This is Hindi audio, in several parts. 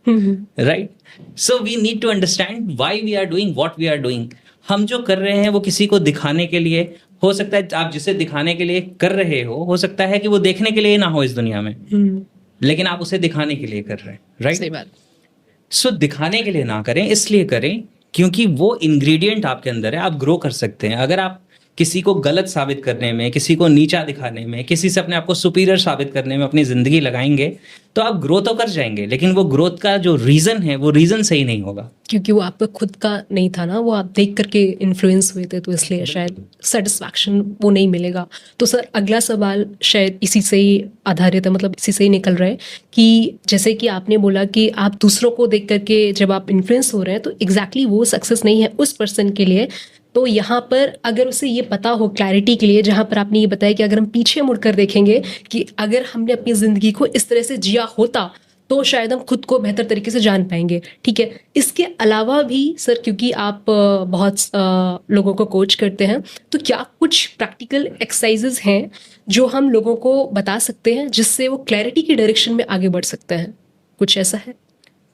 Right? So we need to understand why we are doing what we are doing. हम जो कर रहे हैं वो किसी को दिखाने के लिए हो सकता है. आप जिसे दिखाने के लिए कर रहे हो सकता है कि वो देखने के लिए ना हो इस दुनिया में, लेकिन आप उसे दिखाने के लिए कर रहे हैं. राइट? सही बात. सो दिखाने के लिए ना करें, इसलिए करें क्योंकि वो इंग्रेडिएंट आपके अंदर है. आप ग्रो कर सकते हैं. अगर आप किसी को गलत साबित करने में, किसी को नीचा दिखाने में, किसी से अपने आप को सुपीरियर साबित करने में अपनी ज़िंदगी लगाएंगे तो आप ग्रो तो कर जाएंगे, लेकिन वो ग्रोथ का जो रीज़न है वो रीज़न सही नहीं होगा. क्योंकि वो आपका खुद का नहीं था ना, वो आप देख करके इन्फ्लुएंस हुए थे, तो इसलिए शायद सेटिस्फैक्शन वो नहीं मिलेगा. तो सर अगला सवाल शायद इसी से ही आधारित है, मतलब इसी से ही निकल रहा है कि जैसे कि आपने बोला कि आप दूसरों को देख करके जब आप इन्फ्लुएंस हो रहे हैं तो एग्जैक्टली वो सक्सेस नहीं है उस पर्सन के लिए. तो यहाँ पर अगर उसे ये पता हो क्लैरिटी के लिए, जहाँ पर आपने ये बताया कि अगर हम पीछे मुड़कर देखेंगे कि अगर हमने अपनी ज़िंदगी को इस तरह से जिया होता तो शायद हम खुद को बेहतर तरीके से जान पाएंगे. ठीक है. इसके अलावा भी सर, क्योंकि आप बहुत लोगों को कोच करते हैं, तो क्या कुछ प्रैक्टिकल एक्सरसाइजेज हैं जो हम लोगों को बता सकते हैं जिससे वो क्लैरिटी की डायरेक्शन में आगे बढ़ सकते हैं? कुछ ऐसा है?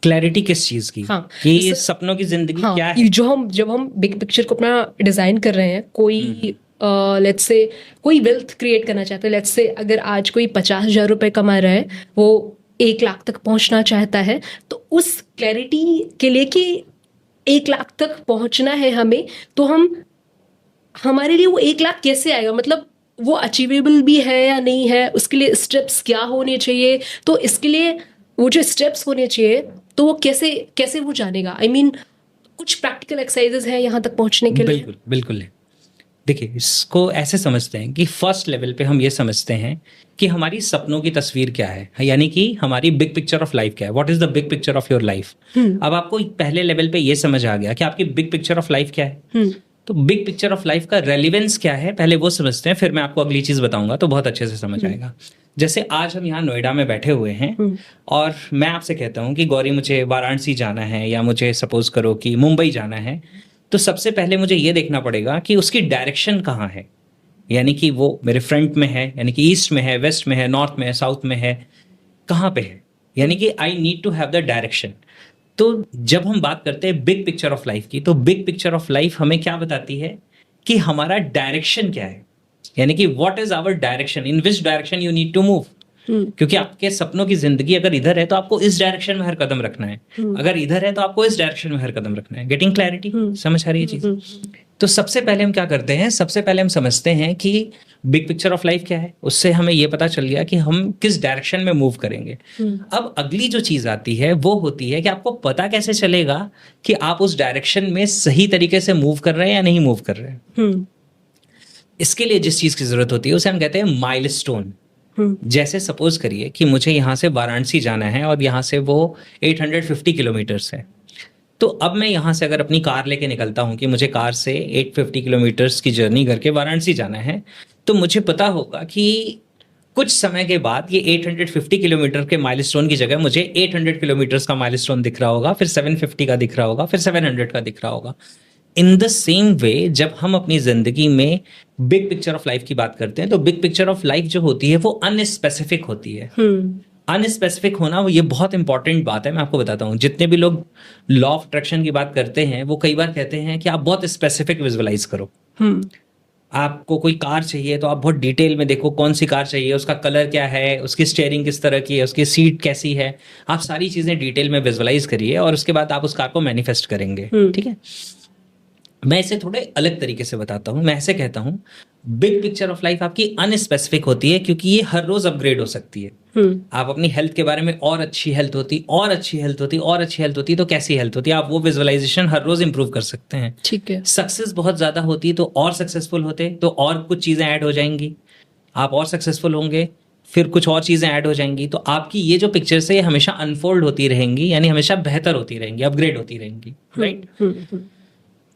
क्लैरिटी किस चीज़ की? हाँ, कि सपनों की जिंदगी क्या है? जब हम बिग पिक्चर को अपना डिजाइन कर रहे हैं, कोई लेट्स से कोई वेल्थ क्रिएट करना चाहता है, लेट्स से अगर आज कोई 50,000 रुपए कमा रहा है, वो 1 लाख तक पहुंचना चाहता है, तो उस क्लैरिटी के लिए कि 1 लाख तक पहुंचना है हमें, तो हमारे लिए वो 1 लाख कैसे आएगा, मतलब वो अचीवेबल भी है या नहीं है, उसके लिए स्टेप्स क्या होने चाहिए, तो इसके लिए वो जो स्टेप्स होने चाहिए तो वो कैसे वो जानेगा? I mean, कुछ प्रैक्टिकल एक्सरसाइजेज हैं यहाँ तक पहुँचने के लिए? बिल्कुल बिल्कुल. देखिए, इसको ऐसे समझते हैं कि फर्स्ट लेवल पे हम ये समझते हैं कि हमारी सपनों की तस्वीर क्या है, यानी कि हमारी बिग पिक्चर ऑफ लाइफ क्या है. What is the big picture of your life? अब आपको पहले लेवल पे ये समझ आ गया कि आपकी बिग पिक्चर ऑफ लाइफ क्या है. तो बिग पिक्चर ऑफ लाइफ का रेलिवेंस क्या है, पहले वो समझते हैं, फिर मैं आपको अगली चीज़ बताऊंगा तो बहुत अच्छे से समझ आएगा. जैसे आज हम यहाँ नोएडा में बैठे हुए हैं और मैं आपसे कहता हूँ कि गौरी मुझे वाराणसी जाना है या मुझे सपोज करो कि मुंबई जाना है, तो सबसे पहले मुझे ये देखना पड़ेगा कि उसकी डायरेक्शन कहाँ है. यानी कि वो मेरे फ्रंट में है, यानी कि ईस्ट में है, वेस्ट में है, नॉर्थ में है, साउथ में है, कहाँ पे है. यानी कि I need to have the direction. तो जब हम बात करते हैं बिग पिक्चर ऑफ लाइफ की, तो बिग पिक्चर ऑफ लाइफ हमें क्या बताती है कि हमारा डायरेक्शन क्या है, यानी कि what is our direction, in which direction you need to move. क्योंकि आपके सपनों की जिंदगी अगर इधर है तो आपको इस डायरेक्शन में हर कदम रखना है, अगर इधर है तो आपको इस डायरेक्शन में हर कदम रखना है. Getting clarity? समझ आ रही है चीज? तो सबसे पहले हम क्या करते हैं, सबसे पहले हम समझते हैं कि बिग पिक्चर ऑफ लाइफ क्या है. उससे हमें ये पता चल गया कि हम किस डायरेक्शन में मूव करेंगे. अब अगली जो चीज आती है वो होती है कि आपको पता कैसे चलेगा कि आप उस डायरेक्शन में सही तरीके से मूव कर रहे हैं या नहीं मूव कर रहे हैं. इसके लिए जिस चीज की जरूरत होती है उसे हम कहते हैं माइलस्टोन. जैसे सपोज करिए कि मुझे यहाँ से वाराणसी जाना है और यहाँ से वो 850 किलोमीटर्स है. तो अब मैं यहाँ से अगर अपनी कार लेके निकलता हूँ कि मुझे कार से 850 किलोमीटर्स की जर्नी करके वाराणसी जाना है, तो मुझे पता होगा कि कुछ समय के बाद ये 850 किलोमीटर के माइलस्टोन की जगह मुझे 800 किलोमीटर्स का माइलस्टोन दिख रहा होगा, फिर 750 का दिख रहा होगा, फिर 700 का दिख रहा होगा. इन द सेम वे जब हम अपनी जिंदगी में बिग पिक्चर ऑफ लाइफ की बात करते हैं तो बिग पिक्चर ऑफ लाइफ जो होती है वो अनस्पेसिफिक होती है. अनस्पेसिफिक होना वो ये बहुत इंपॉर्टेंट बात है. मैं आपको बताता हूँ, जितने भी लोग लॉ ऑफ अट्रैक्शन की बात करते हैं वो कई बार कहते हैं कि आप बहुत स्पेसिफिक विजुअलाइज करो. आपको कोई कार चाहिए तो आप बहुत डिटेल में देखो कौन सी कार चाहिए, उसका कलर क्या है, उसकी स्टीयरिंग किस तरह की है, उसकी सीट कैसी है. आप सारी चीजें डिटेल में विजुअलाइज करिए और उसके बाद आप उस कार को मैनिफेस्ट करेंगे. ठीक है. मैं इसे थोड़े अलग तरीके से बताता हूँ. मैं ऐसे कहता हूँ, बिग पिक्चर ऑफ लाइफ आपकी अनस्पेसिफिक होती है क्योंकि ये हर रोज अपग्रेड हो सकती है. आप अपनी हेल्थ के बारे में और अच्छी हेल्थ होती, और अच्छी हेल्थ होती, और अच्छी हेल्थ होती, तो कैसी हेल्थ होती है आप वो विजुअलाइजेशन हर रोज इंप्रूव कर सकते हैं. ठीक है. सक्सेस बहुत ज्यादा होती तो और सक्सेसफुल होते, तो और कुछ चीजें ऐड हो जाएंगी, आप और सक्सेसफुल होंगे, फिर कुछ और चीजें ऐड हो जाएंगी, तो आपकी ये जो पिक्चर्स है ये हमेशा अनफोल्ड होती रहेंगी, यानी हमेशा बेहतर होती रहेंगी, अपग्रेड होती रहेंगी. राइट.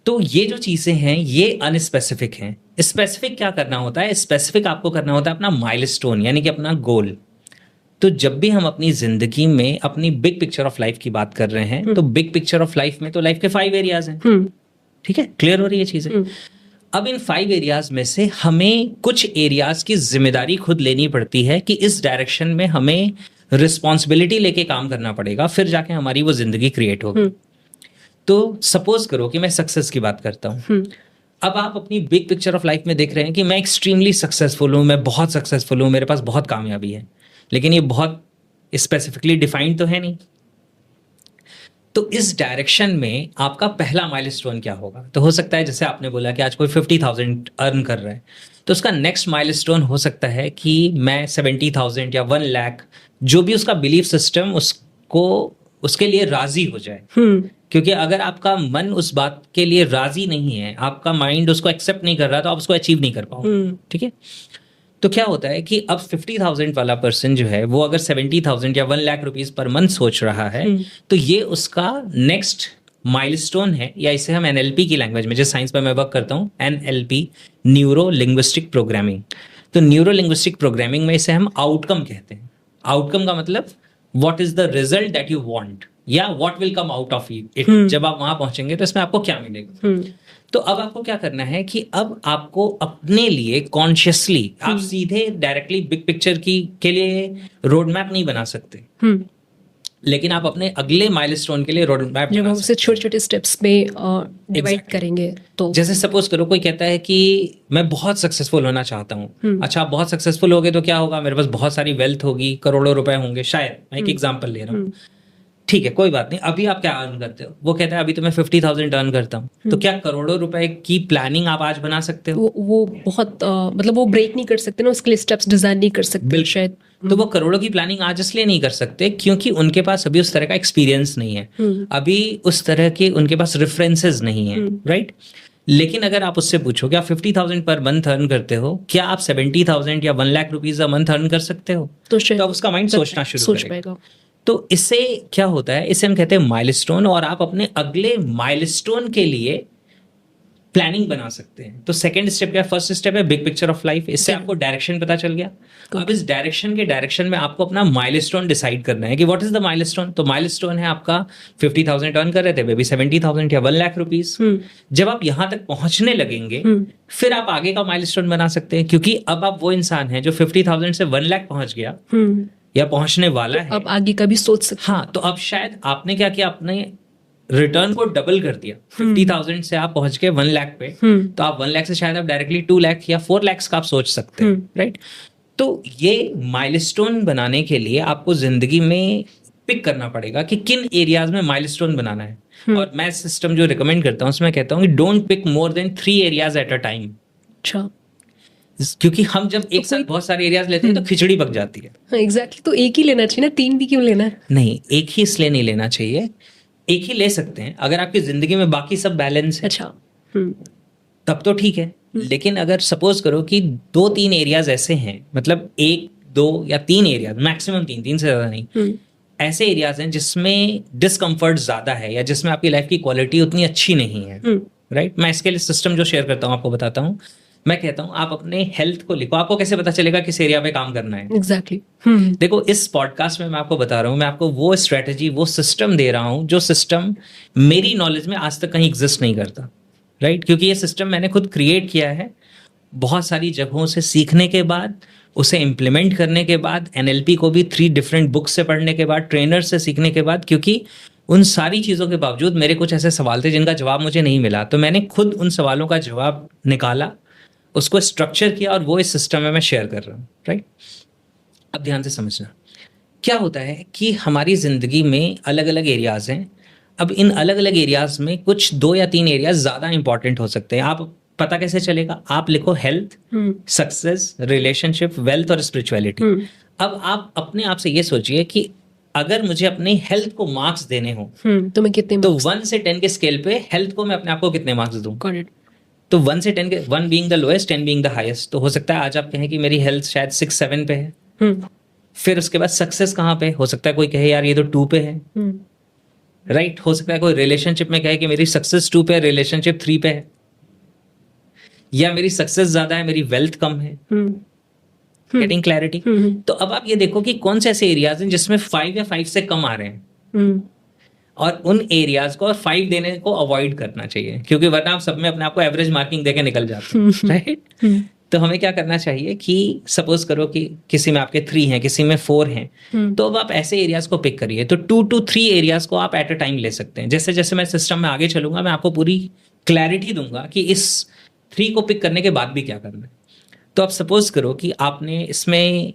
तो ये जो चीजें हैं ये अनस्पेसिफिक हैं. स्पेसिफिक क्या करना होता है, स्पेसिफिक आपको करना होता है अपना माइलस्टोन, यानी कि अपना गोल. तो जब भी हम अपनी जिंदगी में अपनी बिग पिक्चर ऑफ लाइफ की बात कर रहे हैं तो बिग पिक्चर ऑफ लाइफ में तो लाइफ के 5 एरियाज हैं. ठीक है, क्लियर हो रही है चीजें. अब इन 5 एरियाज में से हमें कुछ एरियाज की जिम्मेदारी खुद लेनी पड़ती है कि इस डायरेक्शन में हमें रिस्पॉन्सिबिलिटी लेके काम करना पड़ेगा, फिर जाके हमारी वो जिंदगी क्रिएट होगी। तो सपोज करो कि मैं सक्सेस की बात करता हूँ, अब आप अपनी बिग पिक्चर ऑफ लाइफ में देख रहे हैं कि मैं एक्सट्रीमली सक्सेसफुल हूँ, मैं बहुत सक्सेसफुल हूँ, मेरे पास बहुत कामयाबी है, लेकिन ये बहुत स्पेसिफिकली डिफाइंड तो है नहीं। तो इस डायरेक्शन में आपका पहला माइलस्टोन क्या होगा? तो हो सकता है जैसे आपने बोला कि आज कोई 50,000 अर्न कर रहा है, तो उसका नेक्स्ट माइलस्टोन हो सकता है कि मैं 70,000 या 1 लाख, जो भी उसका बिलीफ सिस्टम उसको उसके लिए राजी हो जाए। क्योंकि अगर आपका मन उस बात के लिए राजी नहीं है, आपका माइंड उसको एक्सेप्ट नहीं कर रहा, तो आप उसको अचीव नहीं कर पाओगे। ठीक है, तो क्या होता है कि अब 50,000 वाला पर्सन जो है वो अगर 70,000 या 1 लाख रुपीस पर मंथ सोच रहा है, तो ये उसका नेक्स्ट माइलस्टोन है, या इसे हम एनएलपी की लैंग्वेज में, जिस साइंस पर मैं वर्क करता हूँ, एनएलपी, न्यूरो लिंग्विस्टिक प्रोग्रामिंग। तो न्यूरो लिंग्विस्टिक प्रोग्रामिंग में इसे हम आउटकम कहते हैं। आउटकम का मतलब what is the result that you want, या what will come out of it. जब आप वहां पहुंचेंगे तो इसमें आपको क्या मिलेगा। तो अब आपको क्या करना है कि अब आपको अपने लिए कॉन्शियसली, आप सीधे डायरेक्टली बिग पिक्चर के लिए रोड मैप नहीं बना सकते, लेकिन आप अपने अगले माइलस्टोन के लिए रोड मैप जब हम उसे छोटे छोटे स्टेप्स में डिवाइड करेंगे, तो जैसे सपोज करो कोई कहता है कि मैं बहुत सक्सेसफुल होना चाहता हूँ। अच्छा, आप बहुत सक्सेसफुल होगे तो क्या होगा? मेरे पास बहुत सारी वेल्थ होगी, करोड़ों रुपए होंगे शायद, मैं एक एग्जांपल ले रहा हूँ। ठीक है, कोई बात नहीं। अभी आप क्या अर्न करते हो? वो कहता है अभी तो मैं 50,000 अर्न करता हूँ। तो क्या करोड़ों रुपए की प्लानिंग आप आज बना सकते हो? वो बहुत मतलब वो ब्रेक नहीं कर सकते ना, उसके लिए स्टेप्स डिजाइन नहीं कर सकते शायद। तो वो करोड़ों की प्लानिंग आज इसलिए नहीं कर सकते क्योंकि उनके पास अभी उस तरह का एक्सपीरियंस नहीं है, अभी उस तरह के उनके पास रेफरेंसेस नहीं है, राइट? लेकिन अगर आप उससे पूछो कि आप 50,000 पर मंथ अर्न करते हो, क्या आप 70,000 या 1 lakh rupees a month earn कर सकते हो? तो अब उसका माइंड सोचना शुरू करेगा। तो इससे क्या होता है, इसे हम कहते हैं माइलस्टोन, और आप अपने अगले माइलस्टोन के लिए प्लानिंग बना सकते हैं। तो सेकंड स्टेप क्या? फर्स्ट स्टेप है बिग पिक्चर ऑफ लाइफ, इससे आपको डायरेक्शन पता चल गया। अब इस डायरेक्शन में आपको अपना माइलस्टोन डिसाइड करना है कि व्हाट इज द माइलस्टोन। तो माइलस्टोन है आपका 50,000 अर्न कर रहे थे, बेबी 70,000 या 1 लाख रुपीस। जब आप यहां तक पहुंचने लगेंगे, फिर आप आगे का माइलस्टोन बना सकते हैं, क्योंकि अब आप वो इंसान है जो 50,000 से 1 लाख पहुंच गया या पहुंचने वाला है। अब आगे का भी सोच सकते। हाँ, तो अब शायद आपने क्या किया, आपने रिटर्न को डबल कर दिया। 50,000 से आप पहुंच गए 1 लाख पे, तो आप 1 लाख से शायद आप डायरेक्टली 2 लाख या 4 लाख का आप सोच सकते हैं, राइट? तो ये माइलस्टोन बनाने के लिए आपको जिंदगी में पिक करना पड़ेगा कि किन एरियाज में माइलस्टोन बनाना है। और मैं सिस्टम जो रिकमेंड करता हूँ उसमें कहता हूँ कि don't pick more than 3 areas at a time. अच्छा, क्योंकि हम जब एक साथ बहुत सारे एरियाज लेते हैं तो खिचड़ी पक जाती है। एग्जैक्टली, तो एक ही लेना चाहिए ना, 3 भी क्यों लेना है? नहीं, एक ही इसलिए नहीं लेना चाहिए, एक ही ले सकते हैं अगर आपकी जिंदगी में बाकी सब बैलेंस है। अच्छा, तब तो ठीक है। लेकिन अगर सपोज करो कि 2-3 एरियाज ऐसे हैं, मतलब 1, 2 या 3 एरियाज, मैक्सिमम 3 से ज्यादा नहीं, ऐसे एरियाज हैं जिसमें डिस्कम्फर्ट ज्यादा है या जिसमें आपकी लाइफ की क्वालिटी उतनी अच्छी नहीं है, राइट? मैं इसके लिए सिस्टम जो शेयर करता हूँ आपको बताता हूँ। मैं कहता हूँ आप अपने हेल्थ को लिखो। आपको कैसे पता चलेगा किस एरिया पे काम करना है? एग्जैक्टली। देखो, इस पॉडकास्ट में मैं आपको बता रहा हूँ, मैं आपको वो स्ट्रेटजी, वो सिस्टम दे रहा हूँ जो सिस्टम मेरी नॉलेज में आज तक कहीं एग्जिस्ट नहीं करता, राइट? क्योंकि ये सिस्टम मैंने खुद क्रिएट किया है बहुत सारी जगहों से सीखने के बाद, उसे इम्प्लीमेंट करने के बाद, एनएलपी को भी 3 डिफरेंट बुक्स से पढ़ने के बाद, ट्रेनर से सीखने के बाद। क्योंकि उन सारी चीज़ों के बावजूद मेरे कुछ ऐसे सवाल थे जिनका जवाब मुझे नहीं मिला, तो मैंने खुद उन सवालों का जवाब निकाला, उसको स्ट्रक्चर किया, और वो इस सिस्टम में मैं शेयर कर रहा हूँ, राइट? अब ध्यान से समझना, क्या होता है कि हमारी ज़िंदगी में अलग अलग एरियाज़ हैं। अब इन अलग अलग एरियाज़ में कुछ 2 या 3 एरियाज ज़्यादा इंपॉर्टेंट हो सकते हैं। आप पता कैसे चलेगा? आप लिखो हेल्थ, सक्सेस, रिलेशनशिप, वेल्थ और स्पिरिचुअलिटी। अब आप अपने आप से ये सोचिए कि अगर मुझे अपने हेल्थ को मार्क्स देने हो तो मैं कितने, तो 1 से 10 के स्केल पे हेल्थ को मैं अपने आप को कितने मार्क्स दूं? तो 1 से 10 के, 1 being the lowest, 10 being the highest. तो हो सकता है आज आप कहें कि मेरी हेल्थ शायद 6-7 पे है। फिर उसके बाद सक्सेस कहाँ पे? हो सकता है कोई कहे यार ये तो 2 पे है, राइट? हो सकता है कोई रिलेशनशिप में कहे कि मेरी सक्सेस 2 पे है, रिलेशनशिप 3 पे है, या मेरी सक्सेस ज्यादा है, मेरी वेल्थ कम है। Getting clarity? तो अब आप ये देखो कि कौन से ऐसे एरियाज हैं जिसमें 5 या 5 से कम आ रहे हैं, और उन एरियाज को और 5 देने को अवॉइड करना चाहिए, क्योंकि वरना आप सब में अपने आप को एवरेज मार्किंग देके निकल जाते हैं, राइट? तो हमें क्या करना चाहिए कि सपोज करो कि किसी में आपके 3 हैं, किसी में 4 हैं, तो अब आप ऐसे एरियाज को पिक करिए। तो 2 to 3 एरियाज को आप एट अ टाइम ले सकते हैं। जैसे जैसे मैं सिस्टम में आगे चलूंगा, मैं आपको पूरी क्लैरिटी दूंगा कि इस 3 को पिक करने के बाद भी क्या करना है। तो आप सपोज करो कि आपने इसमें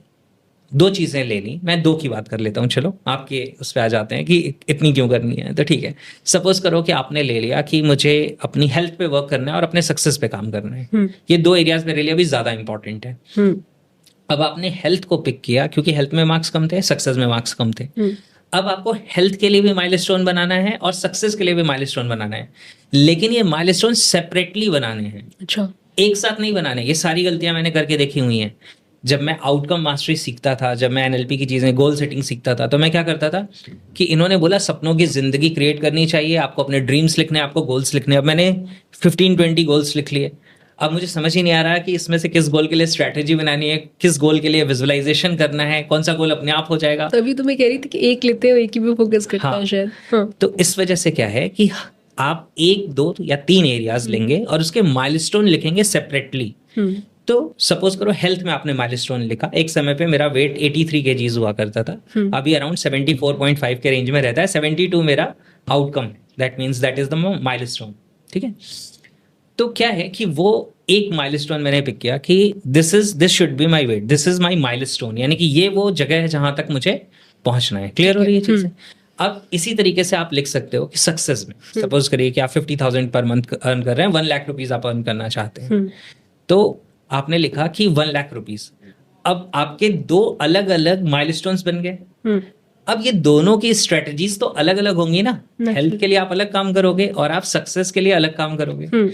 2 चीज़ें ले ली, मैं 2 की बात कर लेता हूँ, चलो आपके उस पर आ जाते हैं कि इतनी क्यों करनी है। तो ठीक है, सपोज करो कि आपने ले लिया कि मुझे अपनी हेल्थ पे वर्क करना है और अपने सक्सेस पे काम करना है। ये 2 एरियाज मेरे लिए अभी ज़्यादा इंपॉर्टेंट है। अब आपने हेल्थ को पिक किया क्योंकि हेल्थ में मार्क्स कम थे, सक्सेस में मार्क्स कम थे। अब आपको हेल्थ के लिए भी माइलस्टोन बनाना है और सक्सेस के लिए भी माइलस्टोन बनाना है, लेकिन ये माइलस्टोन सेपरेटली बनाने हैं। अच्छा, एक साथ नहीं बनाने। ये सारी गलतियां मैंने करके देखी हुई हैं। जब मैं आउटकम मास्टरी सीखता था, जब मैं एनएलपी की चीज़ें, गोल सेटिंग सीखता था, तो मैं क्या करता था कि इन्होंने बोला सपनों की ज़िंदगी क्रिएट करनी चाहिए, आपको अपने ड्रीम्स लिखने हैं, आपको गोल्स लिखने हैं। अब मैंने 15-20 गोल्स लिख लिए। अब मुझे समझ ही नहीं आ रहा कि इसमें से किस गोल के लिए स्ट्रैटेजी बनानी है, किस गोल के लिए विजुअलाइजेशन करना है, कौन सा गोल अपने आप हो जाएगा। तभी तो मैं कह रही थी कि एक लेते हो, एक ही पे फोकस करता है शायद। हाँ। तो इस वजह से क्या है कि आप 1, 2 या 3 एरियाज लेंगे और उसके माइलस्टोन लिखेंगे सेपरेटली। तो सपोज करो हेल्थ में आपने माइलस्टोन लिखा। एक समय पे मेरा वेट 83 kgs हुआ करता था, अभी अराउंड 74.5 के रेंज में रहता है। 72 मेरा outcome, that means that is the milestone. ठीक है, तो क्या है कि वो एक माइलस्टोन मैंने पिक किया कि this should be my weight, this is my milestone, यानी कि ये वो जगह है जहां तक मुझे पहुंचना है। क्लियर हो रही है चीजें? अब इसी तरीके से आप लिख सकते हो कि सक्सेस में सपोज करिए कि आप 50,000 पर मंथ अर्न कर रहे हैं, 1 लाख रुपीज आप अर्न करना चाहते हैं। तो आपने लिखा कि 1 लाख रुपीज। अब आपके 2 अलग अलग माइलस्टोन्स बन गए। अब ये दोनों की स्ट्रेटजीज तो अलग अलग होंगी ना। हेल्थ के लिए आप अलग काम करोगे और आप सक्सेस के लिए अलग काम करोगे।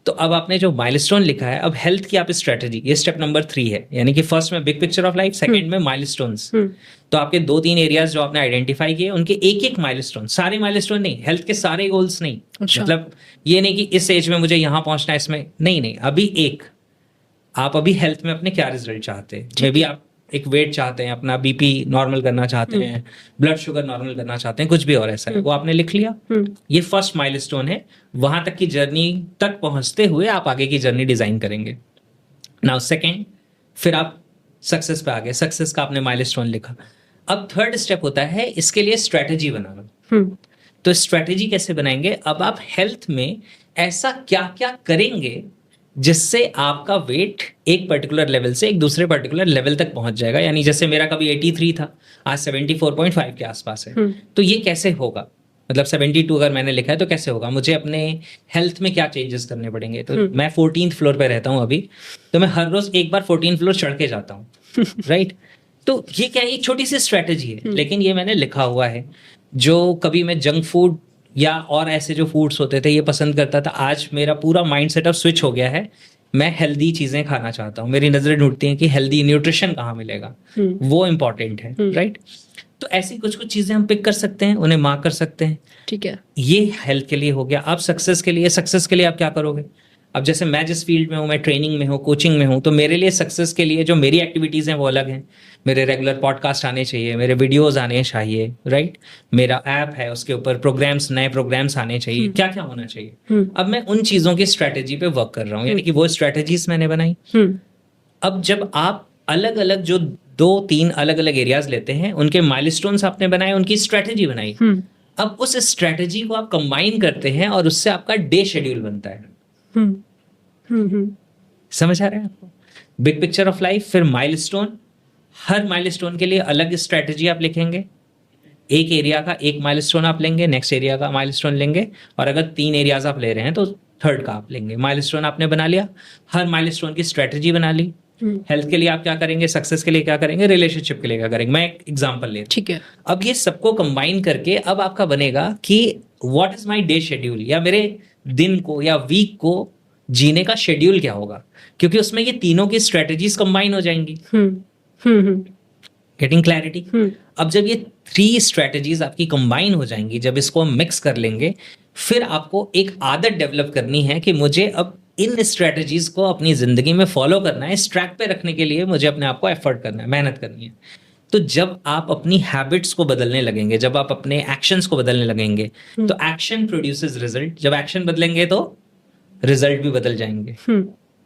तो अब आपने जो माइलस्टोन लिखा है, अब हेल्थ की आप स्ट्रेटजी, ये स्टेप नंबर 3 है, यानी कि फर्स्ट में big picture of life, second में माइलस्टोन्स। तो आपके 2-3 एरियाज जो आपने आइडेंटिफाई किए, उनके एक माइलस्टोन, सारे माइलस्टोन नहीं, हेल्थ के सारे गोल्स नहीं। अच्छा। मतलब ये नहीं कि इस एज में मुझे यहाँ पहुंचना है, इसमें नहीं, अभी आप अभी हेल्थ में अपने क्या रिजल्ट चाहते हैं। मे बी आप एक वेट चाहते हैं, अपना बीपी नॉर्मल करना चाहते हैं, ब्लड शुगर नॉर्मल करना चाहते हैं, कुछ भी और ऐसा है, वो आपने लिख लिया। ये फर्स्ट माइलस्टोन है। वहां तक की जर्नी तक पहुंचते हुए आप आगे की जर्नी डिजाइन करेंगे। नाउ सेकंड, फिर आप सक्सेस पे आ गए, सक्सेस का आपने माइलस्टोन लिखा। अब थर्ड स्टेप होता है इसके लिए स्ट्रेटेजी बनाना। तो स्ट्रेटेजी कैसे बनाएंगे? अब आप हेल्थ में ऐसा क्या क्या करेंगे जिससे आपका वेट एक पर्टिकुलर लेवल से एक दूसरे पर्टिकुलर लेवल तक पहुंच जाएगा। यानी जैसे मेरा कभी 83 था, आज 74.5 के आसपास है। तो ये कैसे होगा? मतलब 72 अगर मैंने लिखा है तो कैसे होगा? मुझे अपने हेल्थ में क्या चेंजेस करने पड़ेंगे? तो मैं 14th फ्लोर पे रहता हूँ अभी, तो मैं हर रोज एक बार 14th फ्लोर चढ़ के जाता हूँ। राइट? तो ये क्या है? एक छोटी सी स्ट्रेटेजी है, लेकिन ये मैंने लिखा हुआ है। जो कभी मैं जंक फूड या और ऐसे जो फूड्स होते थे ये पसंद करता था, आज मेरा पूरा माइंड सेटअप स्विच हो गया है। मैं हेल्दी चीजें खाना चाहता हूँ। मेरी नजरें ढूंढती हैं कि हेल्दी न्यूट्रिशन कहाँ मिलेगा, वो इंपॉर्टेंट है। राइट? तो ऐसी कुछ कुछ चीजें हम पिक कर सकते हैं, उन्हें मार्क कर सकते हैं। ठीक है, ये हेल्थ के लिए हो गया। अब सक्सेस के लिए आप क्या करोगे? अब जैसे मैं जिस फील्ड में हूँ, मैं ट्रेनिंग में हूँ, कोचिंग में हूँ, तो मेरे लिए सक्सेस के लिए जो मेरी एक्टिविटीज़ हैं वो अलग हैं। मेरे रेगुलर पॉडकास्ट आने चाहिए, मेरे वीडियोस आने चाहिए। राइट? मेरा ऐप है, उसके ऊपर प्रोग्राम्स, नए प्रोग्राम्स आने चाहिए। क्या क्या होना चाहिए? अब मैं उन चीज़ों की स्ट्रैटेजी पे वर्क कर रहा हूँ, यानी कि वो स्ट्रैटेजीज मैंने बनाई। अब जब आप अलग अलग जो 2-3 अलग अलग एरियाज लेते हैं, उनके माइलस्टोन्स आपने बनाए, उनकी स्ट्रैटेजी बनाई। अब उस स्ट्रैटेजी को आप कंबाइन करते हैं और उससे आपका डे शेड्यूल बनता है। समझ आ रहा है आपको? बिग पिक्चर ऑफ लाइफ, फिर माइलस्टोन। हर माइलस्टोन के लिए अलग स्ट्रैटेजी आप लिखेंगे। एक एरिया का एक माइलस्टोन आप लेंगे, नेक्स्ट एरिया का माइलस्टोन लेंगे, और अगर 3 एरियाज आप ले रहे हैं तो थर्ड का आप लेंगे। माइलस्टोन आपने बना लिया, हर माइलस्टोन की स्ट्रैटेजी बना ली। हेल्थ के लिए आप क्या करेंगे, सक्सेस के लिए क्या करेंगे, रिलेशनशिप के लिए क्या करेंगे। मैं एक एग्जांपल ले रहा हूं। ठीक है। अब ये सबको कंबाइन करके अब आपका बनेगा कि what is my day schedule, या मेरे दिन को या वीक को जीने का शेड्यूल क्या होगा, क्योंकि उसमें ये तीनों की स्ट्रेटजीज कंबाइन हो जाएंगी। Getting clarity? अब जब ये 3 स्ट्रेटजीज आपकी कंबाइन हो जाएंगी, जब इसको हम मिक्स कर लेंगे, फिर आपको एक आदत डेवलप करनी है कि मुझे अब इन स्ट्रेटजीज को अपनी जिंदगी में फॉलो करना है। इस ट्रैक पे रखने के लिए मुझे अपने आप को एफर्ट करना है, मेहनत करनी है। तो जब आप अपनी हैबिट्स को बदलने लगेंगे, जब आप अपने एक्शंस को बदलने लगेंगे, तो एक्शन प्रोड्यूसेस रिजल्ट। जब एक्शन बदलेंगे तो रिजल्ट भी बदल जाएंगे।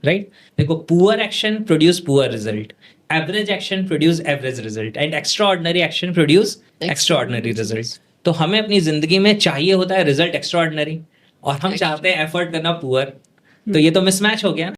राइट? देखो, poor action produce poor result, average action produce average result and extra ordinary action produce extra ordinary result. तो हमें अपनी जिंदगी में चाहिए होता है रिजल्ट एक्स्ट्रा ऑर्डिनरी, और हम चाहते हैं एफर्ट करना पुअर, तो ये तो मिसमैच हो गया ना।